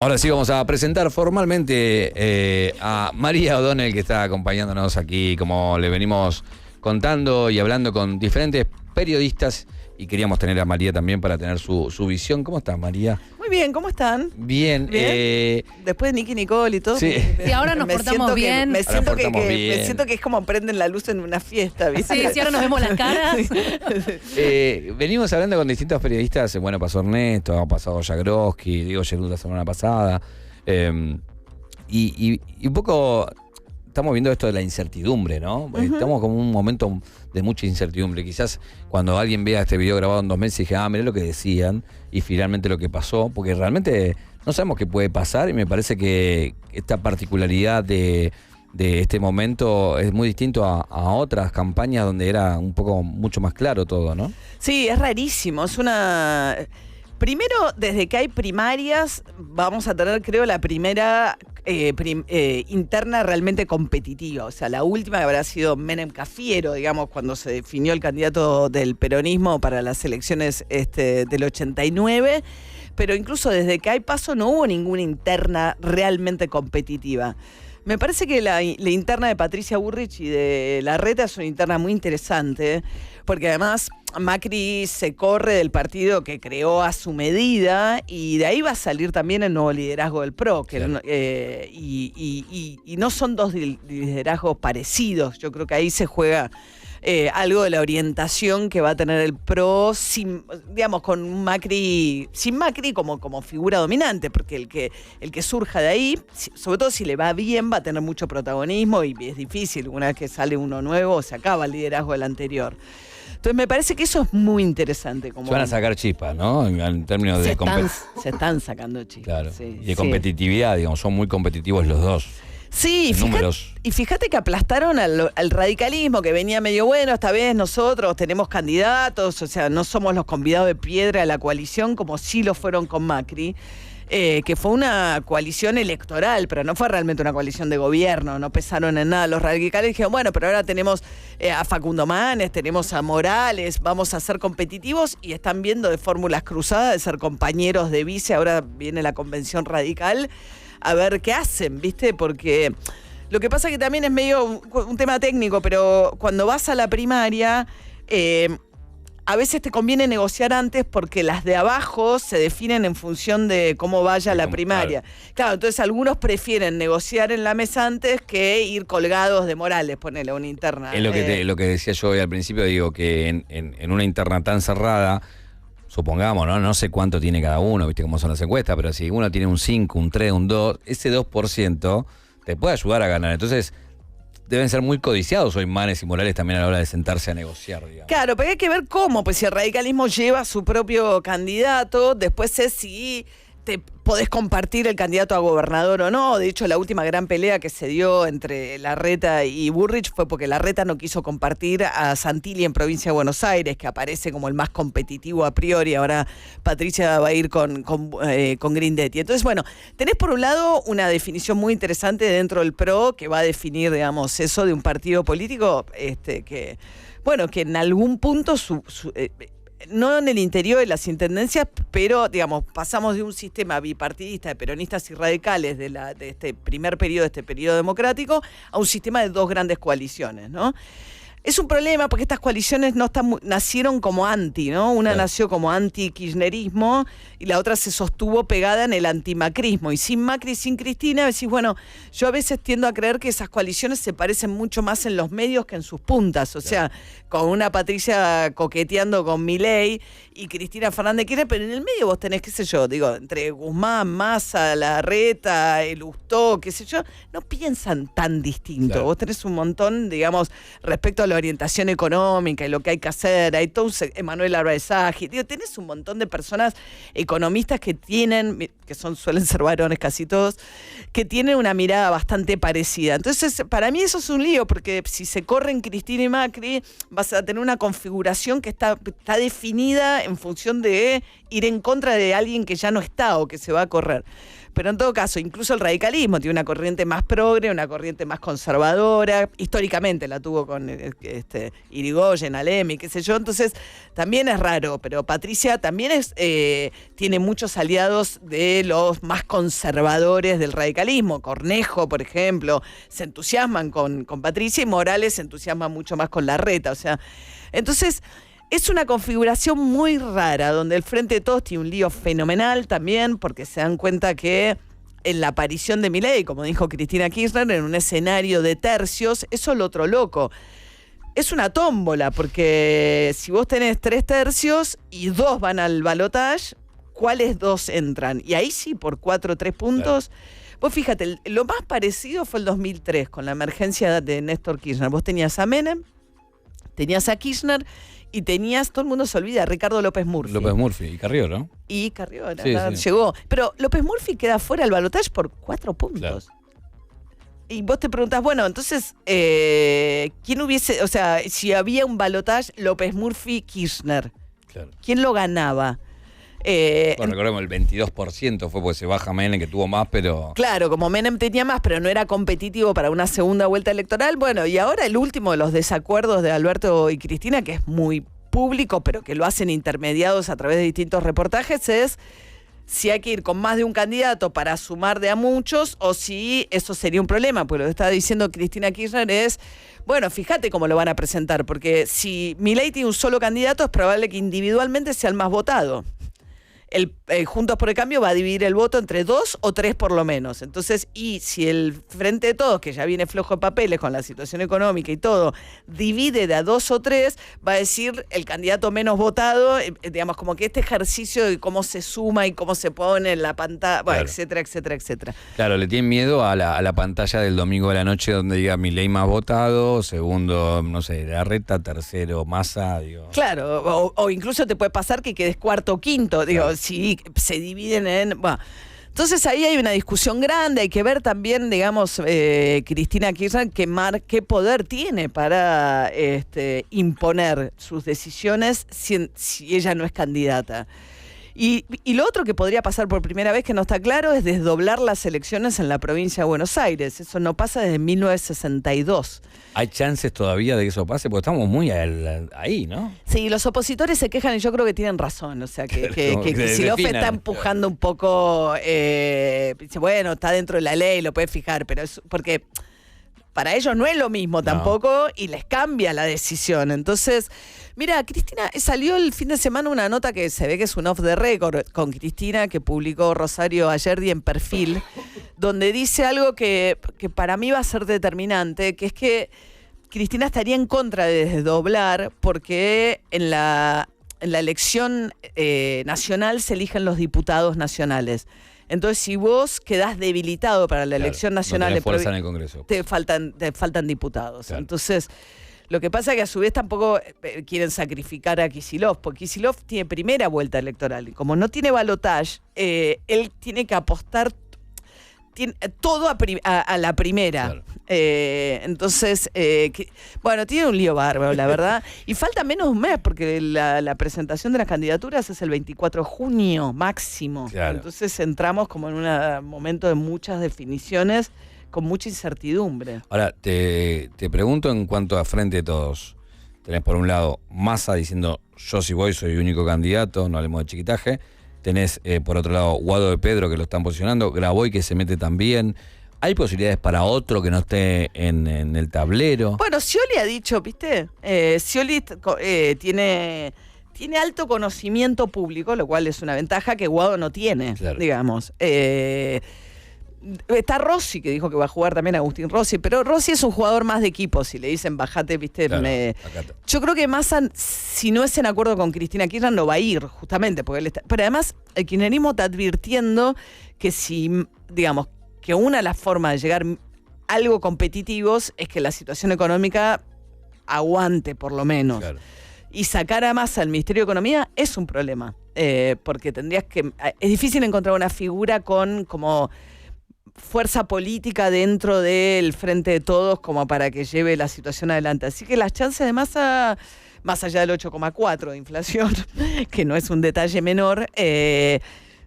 Ahora sí vamos a presentar formalmente a María O'Donnell, que está acompañándonos aquí, como le venimos contando y hablando con diferentes periodistas, y queríamos tener a María también para tener su visión. ¿Cómo estás, María? Muy bien, ¿cómo están? Bien. Después de Nicky Nicole y todo. Sí. Y ahora nos portamos bien. Me siento bien. que es como prenden la luz en una fiesta, ¿viste? Sí, si ahora nos vemos las caras. Venimos hablando con distintos periodistas. Bueno, pasó Ernesto, ha pasado Jagroski, Diego Yerut la semana pasada. Y un poco estamos viendo esto de la incertidumbre, ¿no? Estamos como en un momento de mucha incertidumbre. Quizás cuando alguien vea este video grabado en 2 meses y dije, mirá lo que decían y finalmente lo que pasó, porque realmente no sabemos qué puede pasar, y me parece que esta particularidad de este momento es muy distinto a otras campañas donde era un poco mucho más claro todo, ¿no? Sí, es rarísimo. Es una... Primero, desde que hay primarias, vamos a tener, creo, la primera interna realmente competitiva. O sea, la última que habrá sido Menem Cafiero, digamos, cuando se definió el candidato del peronismo para las elecciones del 89. Pero incluso desde que hay PASO no hubo ninguna interna realmente competitiva. Me parece que la interna de Patricia Bullrich y de Larreta es una interna muy interesante, porque además Macri se corre del partido que creó a su medida, y de ahí va a salir también el nuevo liderazgo del PRO, que claro. Y no son dos liderazgos parecidos. Yo creo que ahí se juega algo de la orientación que va a tener el PRO, digamos, con un Macri, sin Macri como figura dominante, porque el que surja de ahí, sobre todo si le va bien, va a tener mucho protagonismo, y es difícil, una vez que sale uno nuevo, se acaba el liderazgo del anterior. Entonces me parece que eso es muy interesante. Se van a sacar chispas, ¿no? En términos de se están sacando chispas. Claro. Sí, y de competitividad, digamos, son muy competitivos los dos. Sí, fíjate que aplastaron al radicalismo, que venía medio bueno. Esta vez nosotros tenemos candidatos, o sea, no somos los convidados de piedra de la coalición, como sí lo fueron con Macri. Que fue una coalición electoral, pero no fue realmente una coalición de gobierno, no pesaron en nada. Los radicales dijeron, bueno, pero ahora tenemos a Facundo Manes, tenemos a Morales, vamos a ser competitivos, y están viendo de fórmulas cruzadas, de ser compañeros de vice. Ahora viene la convención radical, a ver qué hacen, ¿viste? Porque lo que pasa que también es medio un tema técnico, pero cuando vas a la primaria... a veces te conviene negociar antes, porque las de abajo se definen en función de cómo vaya la primaria. Claro, entonces algunos prefieren negociar en la mesa antes que ir colgados de Morales, ponele una interna. Es lo que decía yo hoy al principio, digo que en una interna tan cerrada, supongamos, no sé cuánto tiene cada uno, viste cómo son las encuestas, pero si uno tiene un 5, un 3, un 2, ese 2% te puede ayudar a ganar. Entonces deben ser muy codiciados hoy Manes y Morales también a la hora de sentarse a negociar, digamos. Claro, pero hay que ver cómo, pues si el radicalismo lleva su propio candidato, después es si te podés compartir el candidato a gobernador o no. De hecho, la última gran pelea que se dio entre Larreta y Bullrich fue porque Larreta no quiso compartir a Santilli en provincia de Buenos Aires, que aparece como el más competitivo a priori. Ahora Patricia va a ir con Grindetti. Entonces, bueno, tenés por un lado una definición muy interesante dentro del PRO, que va a definir, digamos, eso de un partido político que en algún punto no en el interior de las intendencias, pero, digamos, pasamos de un sistema bipartidista de peronistas y radicales de este primer periodo, de este periodo democrático, a un sistema de 2 grandes coaliciones, ¿no? Es un problema porque estas coaliciones nacieron como anti, ¿no? Una nació como anti-kirchnerismo y la otra se sostuvo pegada en el antimacrismo. Y sin Macri y sin Cristina, decís, bueno, yo a veces tiendo a creer que esas coaliciones se parecen mucho más en los medios que en sus puntas. O sea, con una Patricia coqueteando con Milei y Cristina Fernández Kirchner, pero en el medio vos tenés, qué sé yo, digo, entre Guzmán, Massa, Larreta, el Lustó, qué sé yo, no piensan tan distinto. Claro. Vos tenés un montón, digamos, respecto a la orientación económica y lo que hay que hacer. Hay todo Emanuel Arbaezagi, digo, tenés un montón de personas economistas que suelen ser varones casi todos, que tienen una mirada bastante parecida. Entonces, para mí eso es un lío, porque si se corren Cristina y Macri, vas a tener una configuración que está definida en función de ir en contra de alguien que ya no está o que se va a correr. Pero en todo caso, incluso el radicalismo tiene una corriente más progre, una corriente más conservadora. Históricamente la tuvo con Irigoyen, Alemi, qué sé yo. Entonces, también es raro. Pero Patricia también tiene muchos aliados de los más conservadores del radicalismo. Cornejo, por ejemplo, se entusiasman con Patricia y Morales se entusiasma mucho más con Larreta. O sea, entonces es una configuración muy rara donde el Frente de Todos tiene un lío fenomenal también porque se dan cuenta que en la aparición de Milei, como dijo Cristina Kirchner, en un escenario de tercios, eso es lo otro loco. Es una tómbola porque si vos tenés 3 tercios y 2 van al balotaje, ¿cuáles 2 entran? Y ahí sí, por 4 o 3 puntos... Claro. Vos fíjate, lo más parecido fue el 2003, con la emergencia de Néstor Kirchner. Vos tenías a Menem, tenías a Kirchner y tenías, todo el mundo se olvida, a Ricardo López Murphy. López Murphy y Carrió, ¿no? Y Carrió, sí. Llegó. Pero López Murphy queda fuera del balotaje por 4 puntos. Claro. Y vos te preguntás, bueno, entonces, ¿quién hubiese, o sea, si había un balotaje López Murphy-Kirchner, claro, ¿quién lo ganaba? Bueno, recordemos, el 22% fue porque se baja Menem, que tuvo más, pero... Claro, como Menem tenía más, pero no era competitivo para una segunda vuelta electoral. Bueno, y ahora el último de los desacuerdos de Alberto y Cristina, que es muy público, pero que lo hacen intermediados a través de distintos reportajes, es si hay que ir con más de un candidato para sumar de a muchos o si eso sería un problema. Porque lo que está diciendo Cristina Kirchner es... Bueno, fíjate cómo lo van a presentar, porque si Milei tiene un solo candidato, es probable que individualmente sea el más votado. Juntos por el Cambio va a dividir el voto entre 2 o 3 por lo menos. Entonces, y si el Frente de Todos, que ya viene flojo de papeles con la situación económica y todo, divide de a 2 o 3, va a decir el candidato menos votado, digamos, como que este ejercicio de cómo se suma y cómo se pone en la pantalla, bueno, claro, etcétera, etcétera, etcétera. Claro, le tienen miedo a la pantalla del domingo de la noche donde diga Milei más votado, segundo, no sé, Larreta, tercero, Massa, digo. Claro, o incluso te puede pasar que quedes cuarto o quinto, digo, claro, si se dividen en... Bueno, entonces ahí hay una discusión grande, hay que ver también, digamos, Cristina Kirchner, qué poder tiene para imponer sus decisiones si ella no es candidata. Y lo otro que podría pasar por primera vez, que no está claro, es desdoblar las elecciones en la provincia de Buenos Aires. Eso no pasa desde 1962. ¿Hay chances todavía de que eso pase? Porque estamos muy ahí, ¿no? Sí, los opositores se quejan y yo creo que tienen razón. O sea, que Kicillof está empujando un poco, dice, bueno, está dentro de la ley, lo puedes fijar, pero es porque... Para ellos no es lo mismo tampoco y les cambia la decisión. Entonces, mira, Cristina, salió el fin de semana una nota que se ve que es un off the record con Cristina que publicó Rosario Ayerdi en Perfil, donde dice algo que para mí va a ser determinante, que es que Cristina estaría en contra de desdoblar porque en la elección nacional se eligen los diputados nacionales. Entonces, si vos quedás debilitado para la elección nacional, no fuerza en el Congreso, te faltan diputados. Claro. Entonces, lo que pasa es que a su vez tampoco quieren sacrificar a Kicillof, porque Kicillof tiene primera vuelta electoral. Y como no tiene balotaje, él tiene que apostar todo a la primera. Claro. Entonces, bueno, tiene un lío bárbaro, la verdad. Y falta menos de un mes, porque la presentación de las candidaturas es el 24 de junio máximo. Claro. Entonces entramos como en un momento de muchas definiciones, con mucha incertidumbre. Ahora, te pregunto en cuanto a Frente de Todos. Tenés por un lado Massa diciendo, yo si voy soy único candidato, no hablemos de chiquitaje. Tenés por otro lado Guado de Pedro que lo están posicionando, Graboy que se mete también. ¿Hay posibilidades para otro que no esté en el tablero? Bueno, Scioli ha dicho, ¿viste? Scioli tiene alto conocimiento público, lo cual es una ventaja que Guado no tiene, claro, digamos. Está Rossi, que dijo que va a jugar también Agustín Rossi, pero Rossi es un jugador más de equipo, si le dicen bajate, ¿viste? Claro, yo creo que Massa, si no es en acuerdo con Cristina Kirchner, no va a ir, justamente, porque él está... Pero además, el kirchnerismo está advirtiendo que si, digamos, que una de las formas de llegar a algo competitivos es que la situación económica aguante, por lo menos. Claro. Y sacar a Massa al Ministerio de Economía es un problema, porque tendrías que... Es difícil encontrar una figura con como... fuerza política dentro del Frente de Todos como para que lleve la situación adelante. Así que las chances de Massa, más allá del 8,4 de inflación, que no es un detalle menor,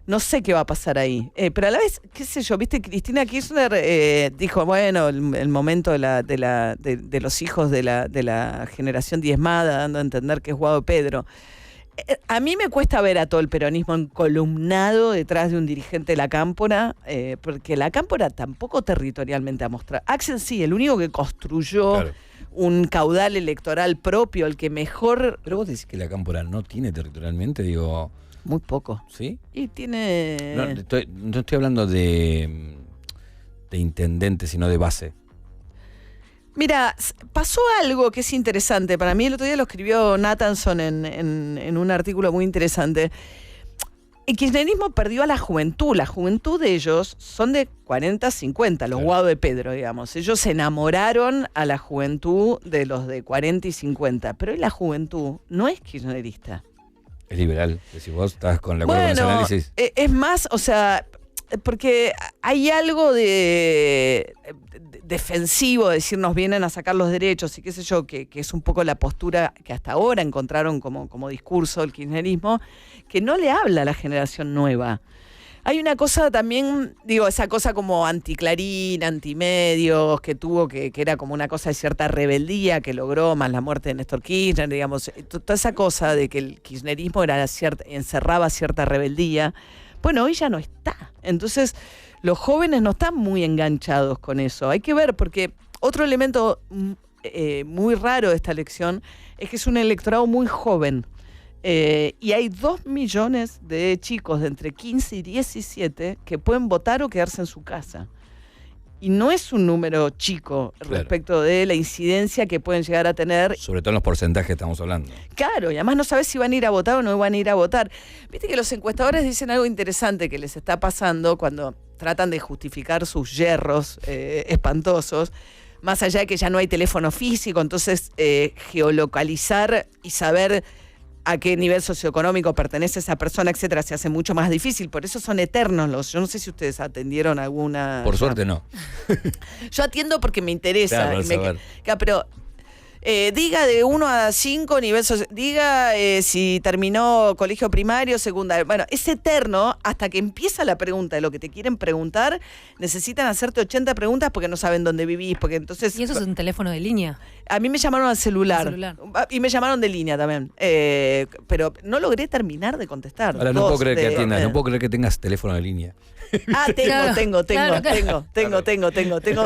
No sé qué va a pasar ahí. Pero a la vez, qué sé yo, viste, Cristina Kirchner dijo, bueno, el momento de los hijos de la generación diezmada, dando a entender que es Guado Pedro. A mí me cuesta ver a todo el peronismo encolumnado detrás de un dirigente de la Cámpora, porque la Cámpora tampoco territorialmente ha mostrado. Axel sí, el único que construyó un caudal electoral propio, el que mejor... Pero vos decís que la Cámpora no tiene territorialmente, digo... Muy poco. ¿Sí? Y tiene... No estoy hablando de intendente, sino de base. Mira, pasó algo que es interesante. Para mí el otro día lo escribió Nathanson en un artículo muy interesante. El kirchnerismo perdió a la juventud. La juventud de ellos son de 40, 50, los Guado de Pedro, digamos. Ellos se enamoraron a la juventud de los de 40 y 50. Pero hoy la juventud no es kirchnerista. Es liberal. Si vos estás con la acuerdo con ese análisis. Es más, o sea, porque hay algo de defensivo, de decir nos vienen a sacar los derechos y qué sé yo, que es un poco la postura que hasta ahora encontraron como discurso del kirchnerismo, que no le habla a la generación nueva. Hay una cosa también, digo, esa cosa como anticlarín, antimedios, que tuvo, que era como una cosa de cierta rebeldía que logró, más la muerte de Néstor Kirchner, digamos, toda esa cosa de que el kirchnerismo encerraba cierta rebeldía. Bueno, hoy ya no está. Entonces, los jóvenes no están muy enganchados con eso. Hay que ver, porque otro elemento muy raro de esta elección es que es un electorado muy joven. Y hay 2 millones de chicos de entre 15 y 17 que pueden votar o quedarse en su casa. Y no es un número chico respecto de la incidencia que pueden llegar a tener. Sobre todo en los porcentajes que estamos hablando. Claro, y además no sabes si van a ir a votar o no van a ir a votar. Viste que los encuestadores dicen algo interesante que les está pasando cuando tratan de justificar sus yerros espantosos. Más allá de que ya no hay teléfono físico, entonces geolocalizar y saber a qué nivel socioeconómico pertenece esa persona, etcétera, se hace mucho más difícil. Por eso son eternos yo no sé si ustedes atendieron alguna... Por suerte no. Yo atiendo porque me interesa. Claro, pero diga de 1 a 5 nivel social, diga si terminó colegio primario, secundario. Bueno, es eterno hasta que empieza la pregunta de lo que te quieren preguntar. Necesitan hacerte 80 preguntas porque no saben dónde vivís. Porque entonces, ¿y eso es un teléfono de línea? A mí me llamaron al celular. Y me llamaron de línea también. Pero no logré terminar de contestar. Ahora no puedo creer que atiendas, no puedo creer que tengas teléfono de línea. Ah, tengo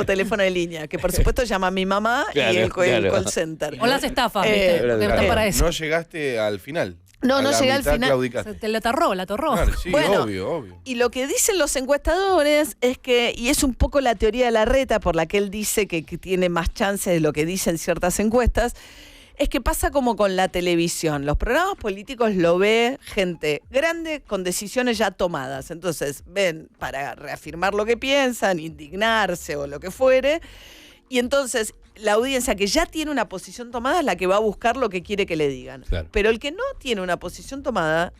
teléfono de línea, que por supuesto llama a mi mamá y el call center. O las estafas, ¿viste? Están para eso. No llegaste al final. No llegué al final. Te la atorró. Claro, sí, bueno, obvio. Y lo que dicen los encuestadores es que, y es un poco la teoría de Larreta por la que él dice que tiene más chances de lo que dicen ciertas encuestas, es que pasa como con la televisión. Los programas políticos lo ve gente grande con decisiones ya tomadas. Entonces ven para reafirmar lo que piensan, indignarse o lo que fuere. Y entonces la audiencia que ya tiene una posición tomada es la que va a buscar lo que quiere que le digan. Claro. Pero el que no tiene una posición tomada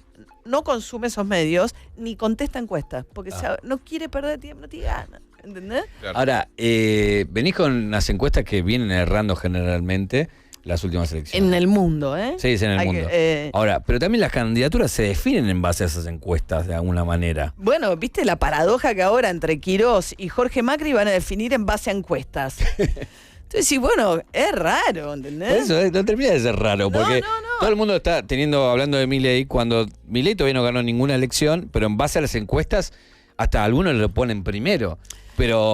no consume esos medios ni contesta encuestas. Porque no quiere perder tiempo, no tiene ganas. ¿Entendés? Claro. Ahora, venís con unas encuestas que vienen errando generalmente las últimas elecciones. En el mundo, ¿eh? Sí, en el mundo. Ahora, pero también las candidaturas se definen en base a esas encuestas de alguna manera. Bueno, ¿viste la paradoja que ahora entre Quirós y Jorge Macri van a definir en base a encuestas? Entonces, sí, bueno, es raro, ¿entendés? Eso no termina de ser raro, porque no. todo el mundo está hablando de Milei cuando Milei todavía no ganó ninguna elección, pero en base a las encuestas, hasta algunos lo ponen primero.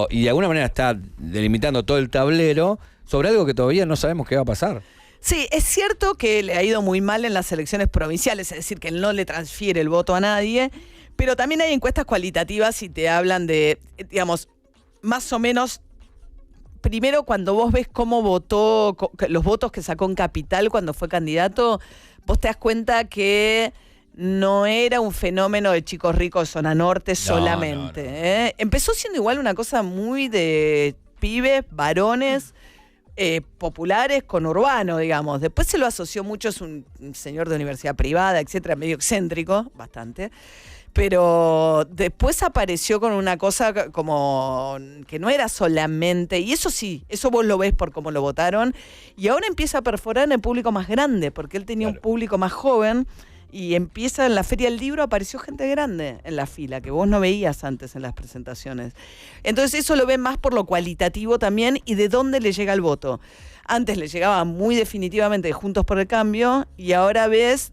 Y de alguna manera está delimitando todo el tablero sobre algo que todavía no sabemos qué va a pasar. Sí, es cierto que le ha ido muy mal en las elecciones provinciales, es decir, que él no le transfiere el voto a nadie, pero también hay encuestas cualitativas y te hablan de, digamos, más o menos, primero cuando vos ves cómo votó, los votos que sacó en Capital cuando fue candidato, vos te das cuenta que no era un fenómeno de chicos ricos de zona norte solamente. No. Empezó siendo igual una cosa muy de pibes, varones, populares con urbano, digamos. Después se lo asoció mucho, es un señor de universidad privada, etcétera, medio excéntrico, bastante. Pero después apareció con una cosa como que no era solamente, y eso sí, eso vos lo ves por cómo lo votaron, y ahora empieza a perforar en el público más grande, porque él tenía un público más joven, y empieza en la Feria del Libro, apareció gente grande en la fila, que vos no veías antes en las presentaciones. Entonces eso lo ven más por lo cualitativo también y de dónde le llega el voto. Antes le llegaba muy definitivamente de Juntos por el Cambio y ahora ves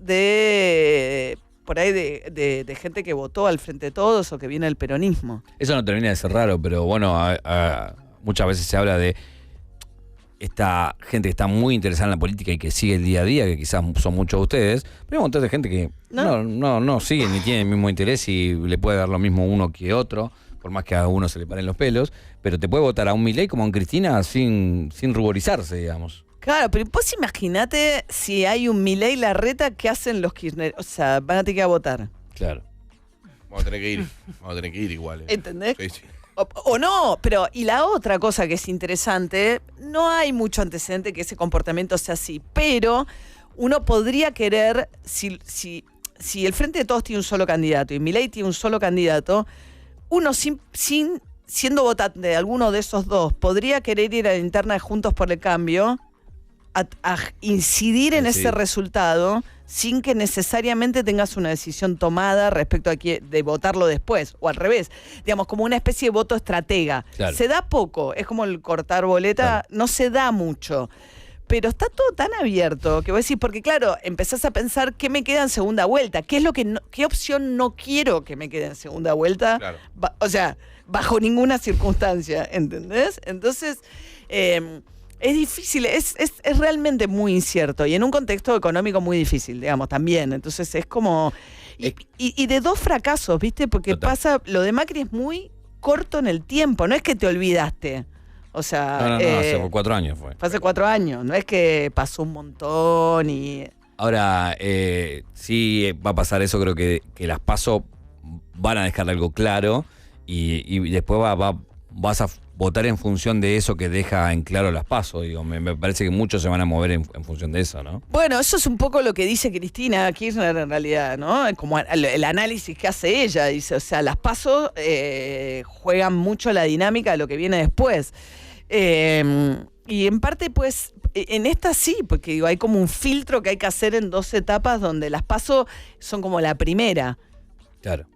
por ahí de gente que votó al Frente de Todos o que viene del peronismo. Eso no termina de ser raro, pero bueno, muchas veces se habla de esta gente que está muy interesada en la política y que sigue el día a día, que quizás son muchos de ustedes, pero hay un montón de gente que no sigue ni tiene el mismo interés y le puede dar lo mismo uno que otro, por más que a uno se le paren los pelos, pero te puede votar a un Milei como a un Cristina sin ruborizarse, digamos. Claro, pero vos imaginate si hay un Milei Larreta, ¿qué hacen los Kirchner? O sea, van a tener que ir a votar. Claro. Vamos a tener que ir igual. ¿Entendés? Sí, sí. O no, pero y la otra cosa que es interesante, no hay mucho antecedente que ese comportamiento sea así, pero uno podría querer, si el Frente de Todos tiene un solo candidato y Milei tiene un solo candidato, uno siendo votante de alguno de esos dos, podría querer ir a la interna de Juntos por el Cambio a incidir en ese resultado sin que necesariamente tengas una decisión tomada respecto a de votarlo después, o al revés, digamos, como una especie de voto estratega. Claro. Se da poco, es como el cortar boleta, claro. No se da mucho. Pero está todo tan abierto que vos decís, porque claro, empezás a pensar qué me queda en segunda vuelta, qué opción no quiero que me quede en segunda vuelta, claro. O sea, bajo ninguna circunstancia, ¿entendés? Entonces, es difícil, es realmente muy incierto y en un contexto económico muy difícil, digamos, también. Entonces es como... Y de dos fracasos, ¿viste? Porque pasa, lo de Macri es muy corto en el tiempo, no es que te olvidaste. O sea... No, hace 4 años fue. Hace 4 años, no es que pasó un montón y... Ahora, sí va a pasar eso, creo que las PASO van a dejar algo claro y después vas a votar en función de eso que deja en claro las PASO. Digo, me parece que muchos se van a mover en función de eso, ¿no? Bueno, eso es un poco lo que dice Cristina Kirchner en realidad, ¿no? Como el análisis que hace ella. Dice, o sea, las PASO juegan mucho la dinámica de lo que viene después. Y en parte, pues, en esta sí, porque digo, hay como un filtro que hay que hacer en 2 etapas donde las PASO son como la primera. Claro.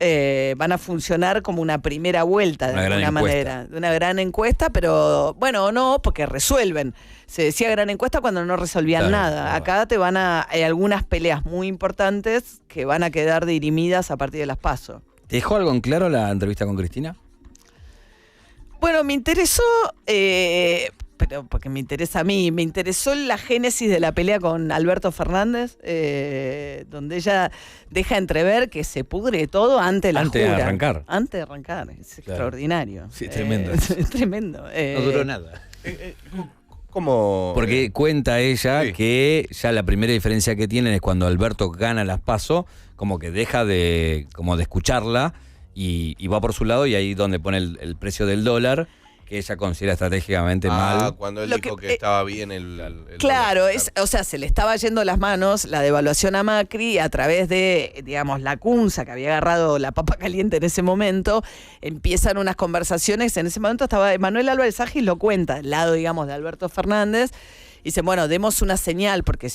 Van a funcionar como una primera vuelta de alguna manera, de una gran encuesta, pero bueno, no, porque resuelven. Se decía gran encuesta cuando no resolvían nada. Acá hay algunas peleas muy importantes que van a quedar dirimidas a partir de las PASO. ¿Te dejó algo en claro la entrevista con Cristina? Bueno, me interesó, pero porque me interesa a mí, me interesó la génesis de la pelea con Alberto Fernández, donde ella deja entrever que se pudre todo antes de la jura. De arrancar. Antes de arrancar, es extraordinario. Sí, tremendo. Es tremendo. No duró nada. ¿Cómo? Porque cuenta ella que ya la primera diferencia que tienen es cuando Alberto gana las PASO, como que deja de escucharla y va por su lado y ahí donde pone el precio del dólar, que ella considera estratégicamente mal. Cuando él dijo que estaba bien el claro, dólar. o sea, se le estaba yendo las manos la devaluación a Macri a través de, digamos, la Cunza, que había agarrado la papa caliente en ese momento. Empiezan unas conversaciones, en ese momento estaba Manuel Álvarez Agis, lo cuenta, del lado, digamos, de Alberto Fernández. Dice, bueno, demos una señal, porque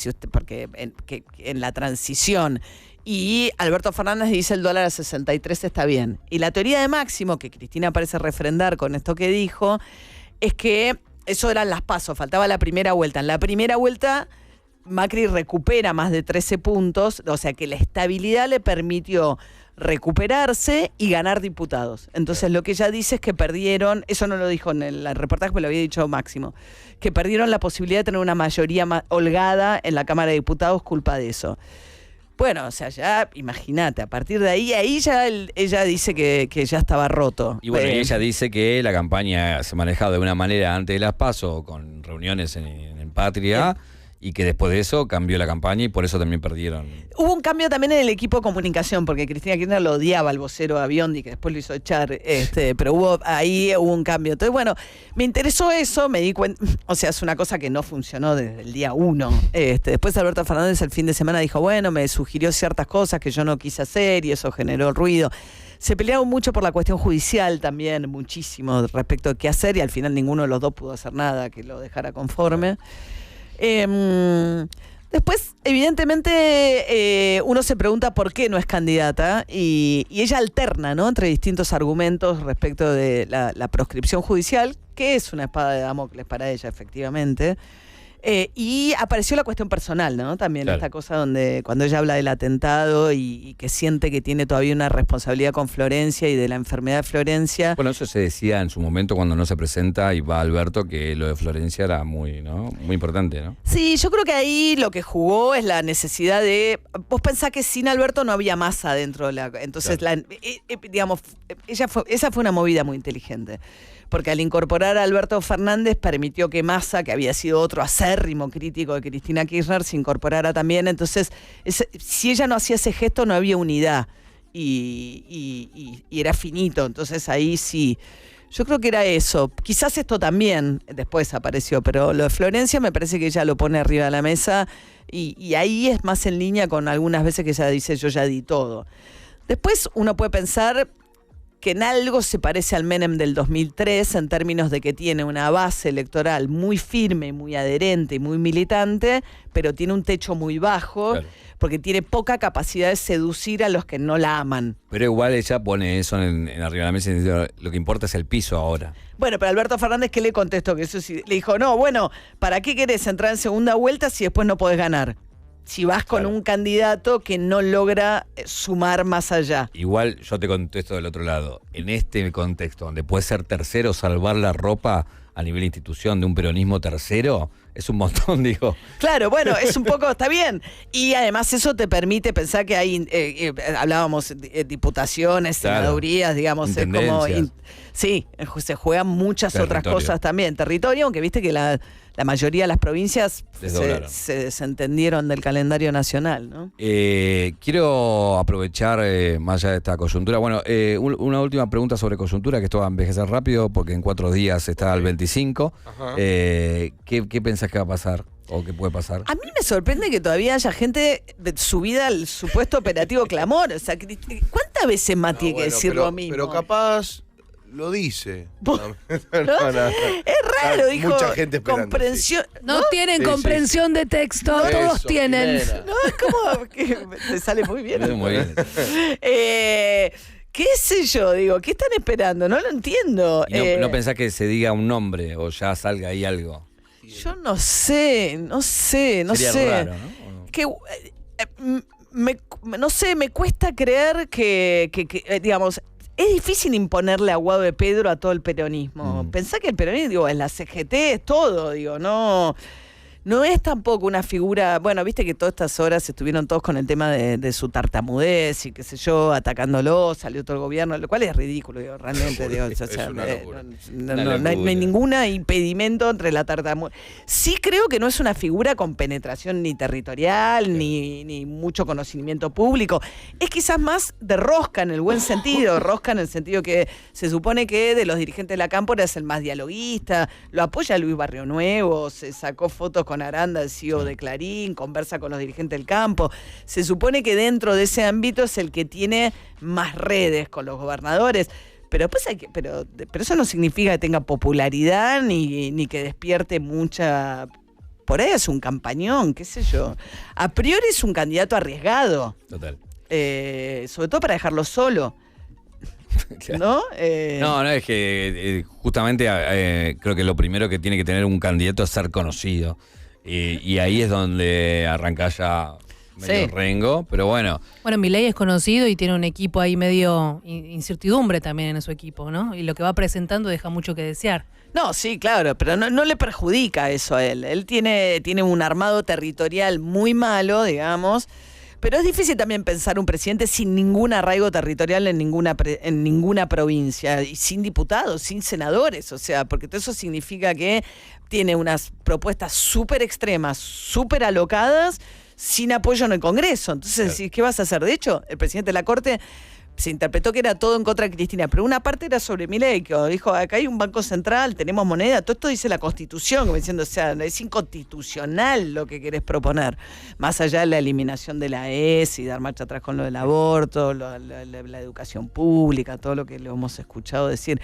en la transición... Y Alberto Fernández dice el dólar a 63 está bien. Y la teoría de Máximo, que Cristina parece refrendar con esto que dijo, es que eso eran las PASO, faltaba la primera vuelta. En la primera vuelta Macri recupera más de 13 puntos, o sea que la estabilidad le permitió recuperarse y ganar diputados. Entonces lo que ella dice es que perdieron, eso no lo dijo en el reportaje, pero lo había dicho Máximo, que perdieron la posibilidad de tener una mayoría holgada en la Cámara de Diputados culpa de eso. Bueno, o sea, ya imagínate, a partir de ahí ya ella dice que ya estaba roto. Y bueno, y ella dice que la campaña se manejaba de una manera antes de las PASO, con reuniones en Patria, y que después de eso cambió la campaña y por eso también perdieron. Hubo un cambio también en el equipo de comunicación, porque Cristina Kirchner lo odiaba al vocero a Biondi, que después lo hizo echar, pero hubo un cambio. Entonces, bueno, me interesó eso, me di cuenta, o sea, es una cosa que no funcionó desde el día 1. Después Alberto Fernández el fin de semana dijo, bueno, me sugirió ciertas cosas que yo no quise hacer y eso generó ruido. Se pelearon mucho por la cuestión judicial también, muchísimo respecto de qué hacer, y al final ninguno de los dos pudo hacer nada que lo dejara conforme. Después, evidentemente, uno se pregunta por qué no es candidata y ella alterna, ¿no?, entre distintos argumentos respecto de la proscripción judicial, que es una espada de Damocles para ella, efectivamente. Y apareció la cuestión personal, ¿no? También claro. Esta cosa donde cuando ella habla del atentado y que siente que tiene todavía una responsabilidad con Florencia y de la enfermedad de Florencia. Bueno, eso se decía en su momento cuando no se presenta y va Alberto, que lo de Florencia era muy, ¿no?, muy importante, ¿no? Sí, yo creo que ahí lo que jugó es la necesidad de... Vos pensás que sin Alberto no había masa dentro de la... Entonces, claro. digamos, esa fue una movida muy inteligente. Porque al incorporar a Alberto Fernández permitió que Massa, que había sido otro acérrimo crítico de Cristina Kirchner, se incorporara también. Entonces, si ella no hacía ese gesto, no había unidad. Y era finito. Entonces, ahí sí. Yo creo que era eso. Quizás esto también después apareció, pero lo de Florencia me parece que ella lo pone arriba de la mesa y ahí es más en línea con algunas veces que ella dice yo ya di todo. Después uno puede pensar que en algo se parece al Menem del 2003 en términos de que tiene una base electoral muy firme, muy adherente y muy militante, pero tiene un techo muy bajo, claro, porque tiene poca capacidad de seducir a los que no la aman. Pero igual ella pone eso en arriba de la mesa y dice, lo que importa es el piso ahora. Bueno, pero Alberto Fernández, ¿qué le contestó? Que eso sí, le dijo, no, bueno, ¿para qué querés entrar en segunda vuelta si después no podés ganar? Si vas con un candidato que no logra sumar más allá. Igual yo te contesto del otro lado. En este contexto, donde puede ser tercero, salvar la ropa a nivel institución de un peronismo tercero, es un montón, digo. Claro, bueno, es un poco, está bien. Y además eso te permite pensar que hay, hablábamos de diputaciones, senadurías, digamos, es como... Sí, se juegan muchas otras cosas también. Territorio, aunque viste que la mayoría de las provincias se desentendieron del calendario nacional, ¿no? Quiero aprovechar, más allá de esta coyuntura, bueno, una última pregunta sobre coyuntura, que esto va a envejecer rápido, porque en 4 días está el 25. ¿Qué pensás que va a pasar? ¿O qué puede pasar? A mí me sorprende que todavía haya gente subida al supuesto operativo Clamor. O sea, ¿cuántas veces Mati tiene que decir lo mismo? Pero capaz... Lo dice. ¿No? Es raro, dijo. Mucha gente esperando. Comprensión. Sí. No tienen comprensión de texto, todos Eso, tienen. No, es como que te sale muy bien. Muy bien. ¿Qué sé yo? Digo, ¿qué están esperando? No lo entiendo. ¿No pensás que se diga un nombre o ya salga ahí algo? Yo no sé. Sería raro, ¿no? Que, no sé, me cuesta creer que digamos... Es difícil imponerle a Guado de Pedro a todo el peronismo. Pensá que el peronismo, digo, es la CGT, es todo, digo, no es tampoco una figura... Bueno, viste que todas estas horas estuvieron todos con el tema de su tartamudez y qué sé yo, atacándolo, salió todo el gobierno, lo cual es ridículo, digo, realmente. Digo, o sea, no hay ningún impedimento entre la tartamudez. Sí creo que no es una figura con penetración ni territorial, ni mucho conocimiento público. Es quizás más de rosca en el buen sentido, rosca en el sentido que se supone que de los dirigentes de la Cámpora es el más dialoguista, lo apoya Luis Barrio Nuevo, se sacó fotos con Aranda, el CEO de Clarín, conversa con los dirigentes del campo. Se supone que dentro de ese ámbito es el que tiene más redes con los gobernadores. Pero después pero eso no significa que tenga popularidad ni que despierte mucha... Por ahí es un campañón, qué sé yo. A priori es un candidato arriesgado. Total. Sobre todo para dejarlo solo. ¿No? No, es que justamente creo que lo primero que tiene que tener un candidato es ser conocido. Y ahí es donde arranca ya medio rengo, pero bueno. Bueno, Milei es conocido y tiene un equipo ahí medio incertidumbre también en su equipo, ¿no? Y lo que va presentando deja mucho que desear. No, sí, claro, pero no le perjudica eso a él. Él tiene un armado territorial muy malo, digamos. Pero es difícil también pensar un presidente sin ningún arraigo territorial en ninguna provincia, y sin diputados, sin senadores, o sea, porque todo eso significa que tiene unas propuestas súper extremas, súper alocadas, sin apoyo en el Congreso. Entonces, ¿qué vas a hacer? De hecho, el presidente de la Corte se interpretó que era todo en contra de Cristina, pero una parte era sobre Milei, que dijo, acá hay un banco central, tenemos moneda, todo esto dice la Constitución, como diciendo, o sea, es inconstitucional lo que querés proponer, más allá de la eliminación de la ES y dar marcha atrás con lo del aborto, la educación pública, todo lo que le hemos escuchado decir.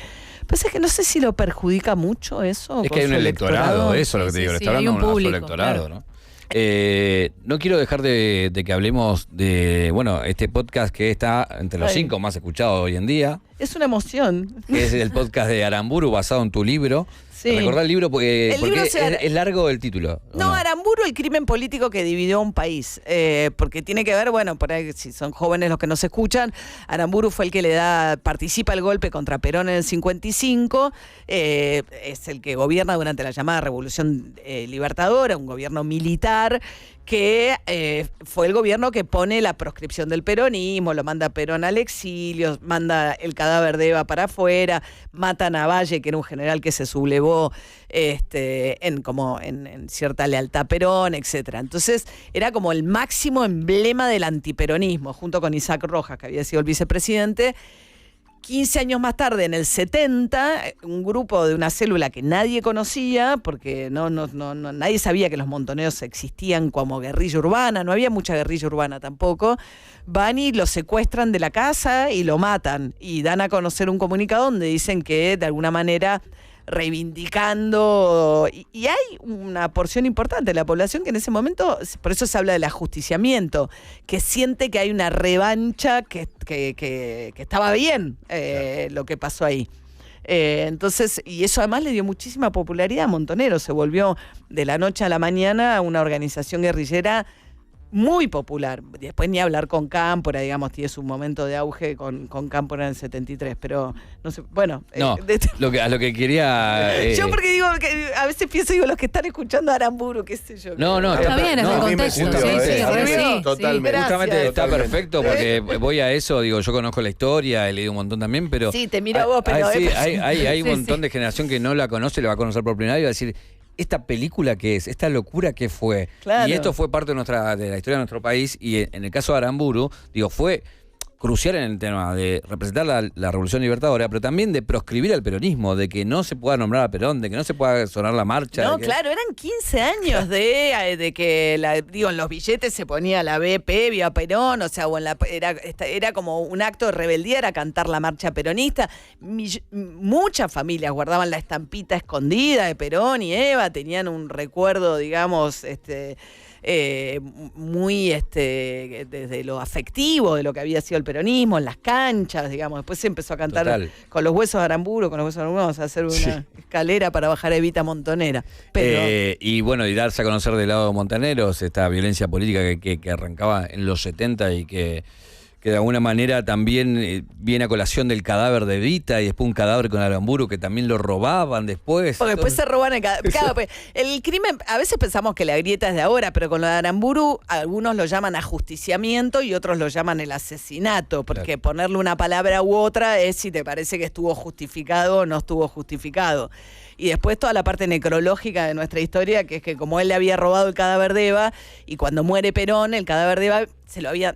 Pues es que no sé si lo perjudica mucho eso. Es que hay un electorado, eso es lo que te digo, sí, está hablando de un público, electorado, claro. ¿no? No quiero dejar de que hablemos de, bueno, este podcast que está entre los 5 más escuchados hoy en día. Es una emoción. Que es el podcast de Aramburu, basado en tu libro. Sí. Recordá el libro porque, El libro es largo el título. No, Aramburu, el crimen político que dividió un país. Porque tiene que ver, bueno, por ahí si son jóvenes los que nos escuchan, Aramburu fue el que participa el golpe contra Perón en el 55, es el que gobierna durante la llamada Revolución Libertadora, un gobierno militar que fue el gobierno que pone la proscripción del peronismo, lo manda Perón al exilio, manda el cadáver de Eva para afuera, matan a Valle, que era un general que se sublevó en cierta lealtad a Perón, etcétera. Entonces era como el máximo emblema del antiperonismo, junto con Isaac Rojas, que había sido el vicepresidente. 15 años más tarde, en el 70, un grupo de una célula que nadie conocía, porque nadie sabía que los montoneros existían como guerrilla urbana, no había mucha guerrilla urbana tampoco, van y lo secuestran de la casa y lo matan, y dan a conocer un comunicado donde dicen que de alguna manera reivindicando, y hay una porción importante de la población que en ese momento, por eso se habla del ajusticiamiento, que siente que hay una revancha, que estaba bien lo que pasó ahí. Entonces, y eso además le dio muchísima popularidad a Montoneros, se volvió de la noche a la mañana una organización guerrillera muy popular. Después ni hablar con Cámpora, digamos, tiene su momento de auge con Cámpora en el 73, pero no sé, bueno. No, a lo que quería... Yo porque digo, que a veces pienso, los que están escuchando a Aramburu, qué sé yo. Está bien, es el contexto. Totalmente. Justamente está perfecto porque voy a eso, digo, yo conozco la historia, he leído un montón también, pero... Sí, te miro a vos, pero... Sí, hay un montón de generación que no la conoce, la va a conocer por primera vez y va a decir... ¿Esta película qué es? ¿Esta locura qué fue? Claro. Y esto fue parte de la historia de nuestro país y en el caso de Aramburu, digo, fue crucial en el tema de representar la Revolución Libertadora, pero también de proscribir al peronismo, de que no se pueda nombrar a Perón, de que no se pueda sonar la marcha. No, claro, eran 15 años de que, en los billetes se ponía la BP, viva Perón, o sea, era como un acto de rebeldía, era cantar la marcha peronista. Muchas familias guardaban la estampita escondida de Perón y Eva, tenían un recuerdo, digamos, muy desde lo afectivo de lo que había sido el peronismo, en las canchas, digamos. Después se empezó a cantar con los huesos de Aramburu, vamos a hacer una escalera para bajar a Evita Montonera. Pero, y bueno, y darse a conocer del lado de Montoneros esta violencia política que arrancaba en los 70 y que de alguna manera también viene a colación del cadáver de Evita y después un cadáver con Aramburu que también lo robaban después. Porque después se roban el cadáver. Claro, pues, el crimen, a veces pensamos que la grieta es de ahora, pero con lo de Aramburu, algunos lo llaman ajusticiamiento y otros lo llaman el asesinato, porque ponerle una palabra u otra es si te parece que estuvo justificado o no estuvo justificado. Y después toda la parte necrológica de nuestra historia, que es que como él le había robado el cadáver de Eva, y cuando muere Perón, el cadáver de Eva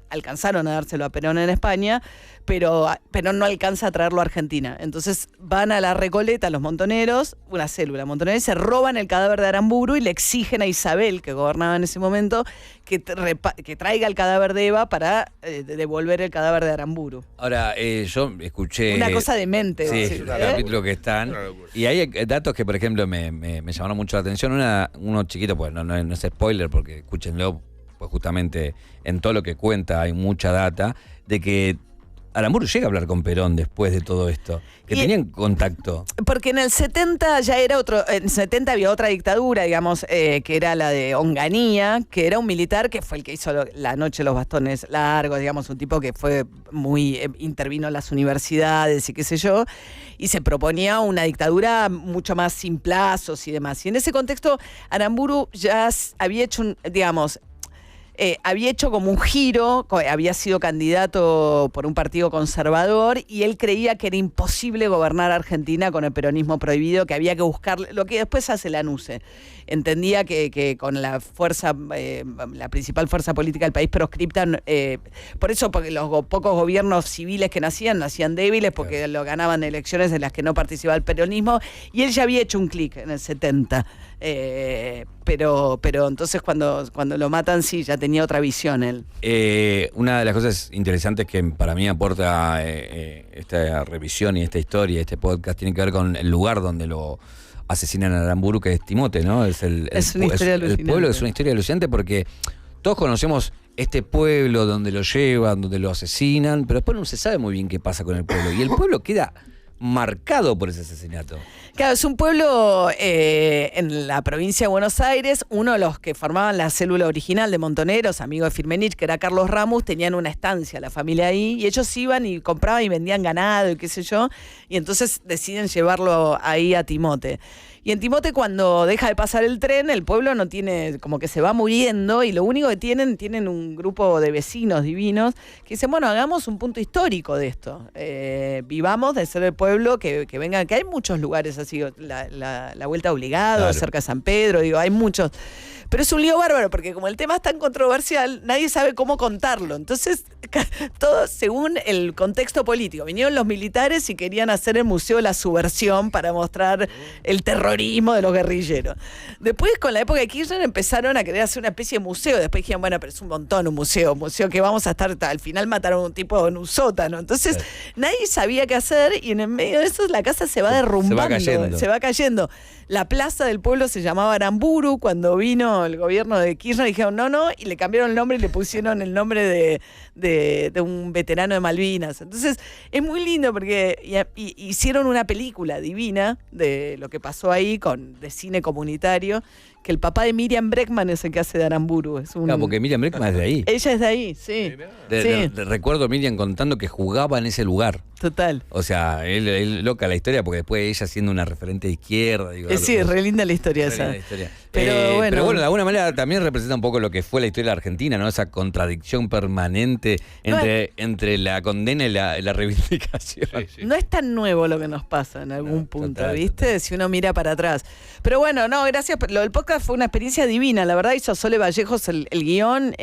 alcanzaron a dárselo a Perón en España, pero Perón no alcanza a traerlo a Argentina. Entonces van a la Recoleta, los montoneros, una célula montonera, y se roban el cadáver de Aramburu y le exigen a Isabel, que gobernaba en ese momento, que traiga el cadáver de Eva para devolver el cadáver de Aramburu. Ahora, yo escuché... Una cosa demente. Sí, el capítulo que están. Y hay datos que, por ejemplo, me llamaron mucho la atención. Uno chiquito, pues no es spoiler, porque escúchenlo, pues justamente en todo lo que cuenta hay mucha data, de que Aramburu llega a hablar con Perón después de todo esto, que tenían contacto. Porque en el 70 ya era en el 70 había otra dictadura, digamos, que era la de Onganía, que era un militar que fue el que hizo la noche de los bastones largos, digamos, un tipo que fue intervino en las universidades y qué sé yo, y se proponía una dictadura mucho más sin plazos y demás. Y en ese contexto, Aramburu ya había hecho, había hecho como un giro, había sido candidato por un partido conservador y él creía que era imposible gobernar Argentina con el peronismo prohibido, que había que buscar lo que después hace Lanuse. Entendía que con la fuerza, la principal fuerza política del país proscripta, por eso, porque los pocos gobiernos civiles que nacían débiles, porque lo ganaban elecciones en las que no participaba el peronismo, y él ya había hecho un clic en el 70. Pero entonces cuando lo matan, sí, ya tenía tenía otra visión él. Una de las cosas interesantes que para mí aporta esta revisión y esta historia, este podcast, tiene que ver con el lugar donde lo asesinan a Aramburu, que es Timote, ¿no? Es una historia alucinante. El pueblo es una historia alucinante porque todos conocemos este pueblo donde lo llevan, donde lo asesinan, pero después no se sabe muy bien qué pasa con el pueblo. Y el pueblo queda marcado por ese asesinato. Claro, es un pueblo en la provincia de Buenos Aires. Uno de los que formaban la célula original de Montoneros, amigo de Firmenich, que era Carlos Ramos, tenían una estancia, la familia ahí, y ellos iban y compraban y vendían ganado y qué sé yo, y entonces deciden llevarlo ahí a Timote. Y en Timote, cuando deja de pasar el tren, el pueblo no tiene, como que se va muriendo, y lo único que tienen un grupo de vecinos divinos que dicen, bueno, hagamos un punto histórico de esto. Vivamos de ser el pueblo que venga, que hay muchos lugares así, la Vuelta Obligado, claro, cerca de San Pedro, digo, hay muchos. Pero es un lío bárbaro, porque como el tema es tan controversial, nadie sabe cómo contarlo. Entonces, todo según el contexto político. Vinieron los militares y querían hacer el Museo de la Subversión para mostrar el terrorismo de los guerrilleros. Después, con la época de Kirchner, empezaron a querer hacer una especie de museo. Después dijeron, bueno, pero es un montón un museo que vamos a estar... Al final mataron a un tipo en un sótano. Entonces, nadie sabía qué hacer, y en el medio de eso la casa se va derrumbando. Se va cayendo. La plaza del pueblo se llamaba Aramburu. Cuando vino el gobierno de Kirchner dijeron no, y le cambiaron el nombre y le pusieron el nombre de un veterano de Malvinas. Entonces es muy lindo porque hicieron una película divina de lo que pasó ahí, de cine comunitario, que el papá de Miriam Bregman es el que hace de Aramburu. Claro, porque Miriam Bregman es de ahí. Ella es de ahí, sí. Recuerdo a Miriam contando que jugaba en ese lugar. Total. O sea, él loca la historia, porque después ella siendo una referente de izquierda. Digo, sí, re linda la historia esa. Pero bueno, de alguna manera también representa un poco lo que fue la historia de la Argentina, ¿no? Esa contradicción permanente entre la condena y la reivindicación. Sí. No es tan nuevo lo que nos pasa en algún punto, ¿viste? Si uno mira para atrás. Pero bueno, gracias. Lo del podcast fue una experiencia divina. La verdad, hizo Sole Vallejos el guión,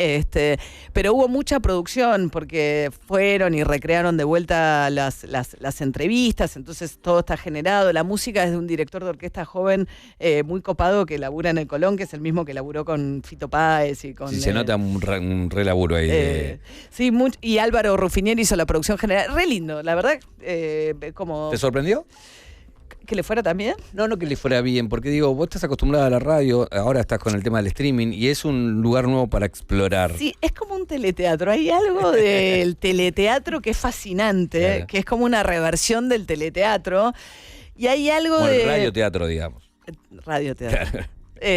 pero hubo mucha producción porque fueron y recrearon de vuelta las entrevistas, entonces todo está generado. La música es de un director de orquesta joven muy copado que labura en el Colón, que es el mismo que laburó con Fito Páez y con... Sí, se nota un re laburo ahí. Sí, y Álvaro Ruffinieri hizo la producción general. Re lindo, la verdad. Como... ¿Te sorprendió? ¿Que le fuera también? No que le fuera bien, porque digo, vos estás acostumbrada a la radio, ahora estás con el tema del streaming, y es un lugar nuevo para explorar. Sí, es como un teleteatro. Hay algo del teleteatro que es fascinante, claro, que es como una reversión del teleteatro. Y hay algo el radioteatro, digamos. Radioteatro. Claro.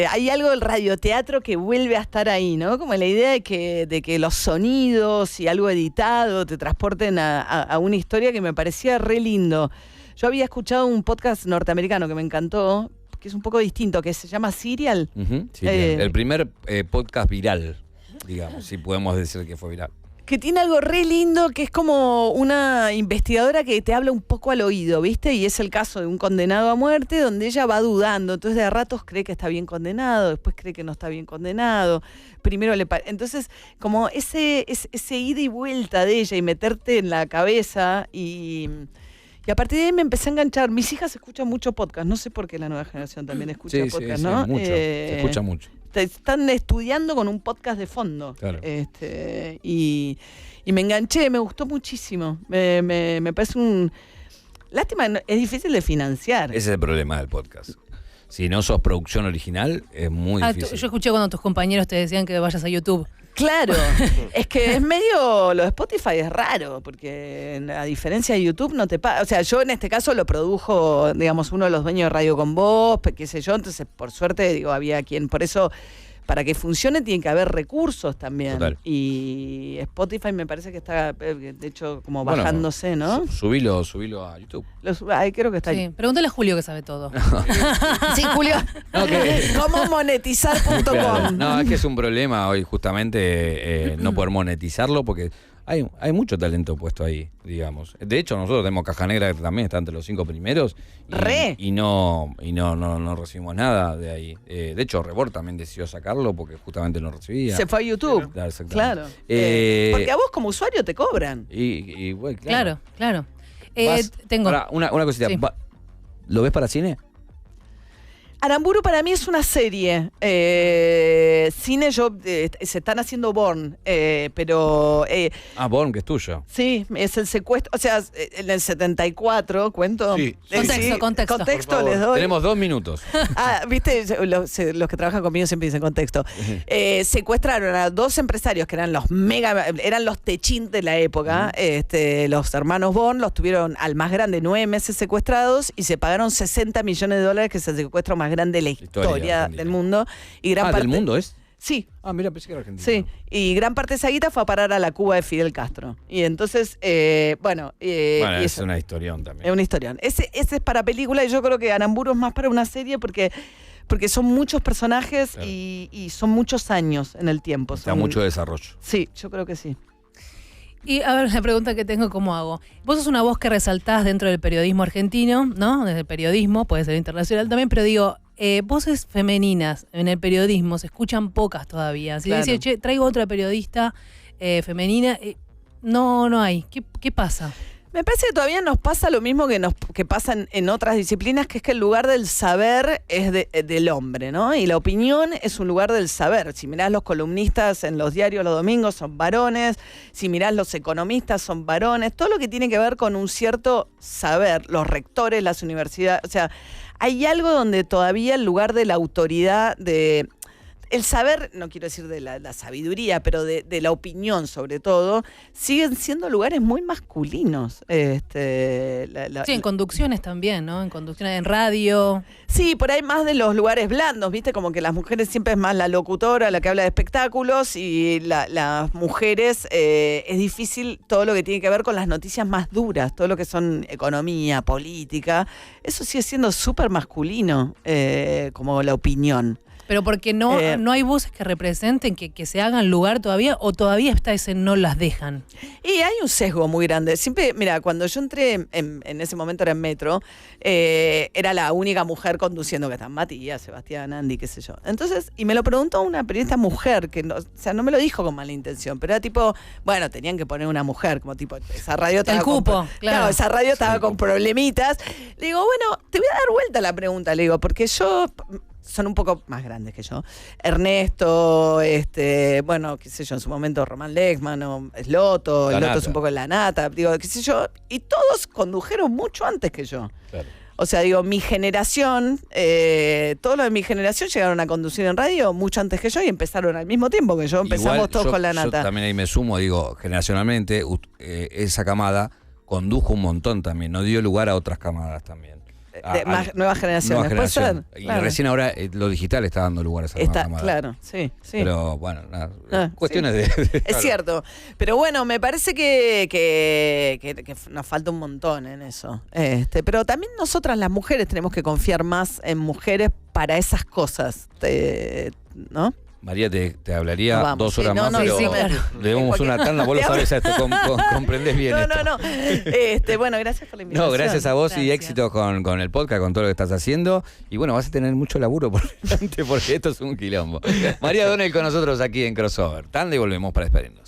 Hay algo del radioteatro que vuelve a estar ahí, ¿no? Como la idea de que los sonidos y algo editado te transporten a una historia que me parecía re lindo. Yo había escuchado un podcast norteamericano que me encantó, que es un poco distinto, que se llama Serial. El primer podcast viral, digamos, si podemos decir que fue viral. Que tiene algo re lindo, que es como una investigadora que te habla un poco al oído, ¿viste? Y es el caso de un condenado a muerte donde ella va dudando. Entonces de a ratos cree que está bien condenado, después cree que no está bien condenado. Entonces, como ese ida y vuelta de ella y meterte en la cabeza y a partir de ahí me empecé a enganchar. Mis hijas escuchan mucho podcast. No sé por qué la nueva generación también escucha podcast, ¿no? Mucho. Se escucha mucho. Están estudiando con un podcast de fondo. Claro. Y me enganché, me gustó muchísimo. Me parece lástima, es difícil de financiar. Ese es el problema del podcast. Si no sos producción original, es muy difícil. Yo escuché cuando tus compañeros te decían que vayas a YouTube. Claro, es que es medio, lo de Spotify es raro, porque a diferencia de YouTube no te paga. O sea, yo en este caso lo produjo, digamos, uno de los dueños de Radio Con Vos, qué sé yo, entonces por suerte, digo, había quien, por eso, para que funcione tiene que haber recursos también. Total. Y Spotify me parece que está, de hecho, como bajándose, ¿no? Subilo a YouTube. Creo que está ahí. Pregúntale a Julio que sabe todo. Sí, Julio. ¿Cómo monetizar.com? Claro. No, es que es un problema hoy justamente no poder monetizarlo, porque hay mucho talento puesto ahí, digamos. De hecho, nosotros tenemos Caja Negra que también está entre los 5 primeros. Y no recibimos nada de ahí. De hecho, Rebord también decidió sacarlo porque justamente no recibía. Se fue a YouTube. Claro. Porque a vos como usuario te cobran. Y bueno, claro. Claro. Tengo una cosita. Sí. ¿Lo ves para cine? Aramburu para mí es una serie. Cine, se están haciendo Born, pero... Born, que es tuyo. Sí, es el secuestro. O sea, en el 74, ¿cuento? Sí. Contexto. Contexto les doy. Tenemos 2 minutos. Viste, los que trabajan conmigo siempre dicen contexto. Secuestraron a 2 empresarios que eran eran los techín de la época. Los hermanos Born los tuvieron al más grande 9 meses secuestrados y se pagaron $60 millones, que es el secuestro más grande de la historia del mundo. Y gran parte, ¿del mundo es? Sí. Mira, pensé que era Argentina. Sí, y gran parte de esa guita fue a parar a la Cuba de Fidel Castro. Y entonces, bueno, y es una historión también. Es una historión. Ese es para película y yo creo que Aramburu es más para una serie porque son muchos personajes, claro, y son muchos años en el tiempo. Está mucho desarrollo. Sí, yo creo que sí. Y a ver, la pregunta que tengo, ¿cómo hago? Vos sos una voz que resaltás dentro del periodismo argentino, ¿no? Desde el periodismo, puede ser internacional también, pero digo, voces femeninas en el periodismo se escuchan pocas todavía. Si claro, decía, che, traigo otra periodista femenina, no hay. ¿Qué pasa? Me parece que todavía nos pasa lo mismo que pasa en otras disciplinas, que es que el lugar del saber es del hombre, ¿no? Y la opinión es un lugar del saber. Si mirás los columnistas en los diarios los domingos son varones, si mirás los economistas son varones, todo lo que tiene que ver con un cierto saber, los rectores, las universidades, o sea, hay algo donde todavía el lugar de la autoridad, el saber, no quiero decir de la sabiduría, pero de la opinión sobre todo, siguen siendo lugares muy masculinos. Sí, en conducciones también, ¿no? En conducciones, en radio. Sí, por ahí más de los lugares blandos, ¿viste? Como que las mujeres siempre es más la locutora, la que habla de espectáculos, y las mujeres es difícil todo lo que tiene que ver con las noticias más duras, todo lo que son economía, política, eso sigue siendo súper masculino, como la opinión. Pero porque no hay voces que representen, que se hagan lugar todavía, o todavía está ese no las dejan. Y hay un sesgo muy grande. Siempre, mira, cuando yo entré, en ese momento era en Metro, era la única mujer conduciendo, que están Matías, Sebastián, Andy, qué sé yo. Entonces, y me lo preguntó una periodista mujer, que no, o sea, no me lo dijo con mala intención, pero era tipo, bueno, tenían que poner una mujer, como tipo, esa radio estaba el cupo, claro, esa radio estaba con problemitas. Le digo, bueno, te voy a dar vuelta la pregunta, le digo, porque son un poco más grandes que yo. Ernesto, bueno, qué sé yo, en su momento Román Lexman o Sloto, el Sloto es un poco en la nata, digo, qué sé yo, y todos condujeron mucho antes que yo. Claro. O sea, digo, mi generación, todos los de mi generación llegaron a conducir en radio mucho antes que yo y empezaron al mismo tiempo que yo, empezamos igual, todos con la nata. Yo también ahí me sumo, digo, generacionalmente, esa camada condujo un montón también, no dio lugar a otras camadas también. Nuevas generaciones. ¿Puede ser? Y claro, recién ahora lo digital está dando lugar a esa nueva camada. Claro, sí. Pero bueno, nada, cuestiones sí, de es cierto. Pero bueno, me parece que nos falta un montón en eso. Pero también nosotras las mujeres tenemos que confiar más en mujeres para esas cosas, ¿no? María te hablaría 2 horas más, pero claro, le damos una tanda, vos lo sabés esto, comprendés bien esto. No. Bueno, gracias por la invitación. No, gracias a vos y éxito con el podcast, con todo lo que estás haciendo. Y bueno, vas a tener mucho laburo por delante porque esto es un quilombo. María Donel con nosotros aquí en Crossover. Tanda y volvemos para despedirnos.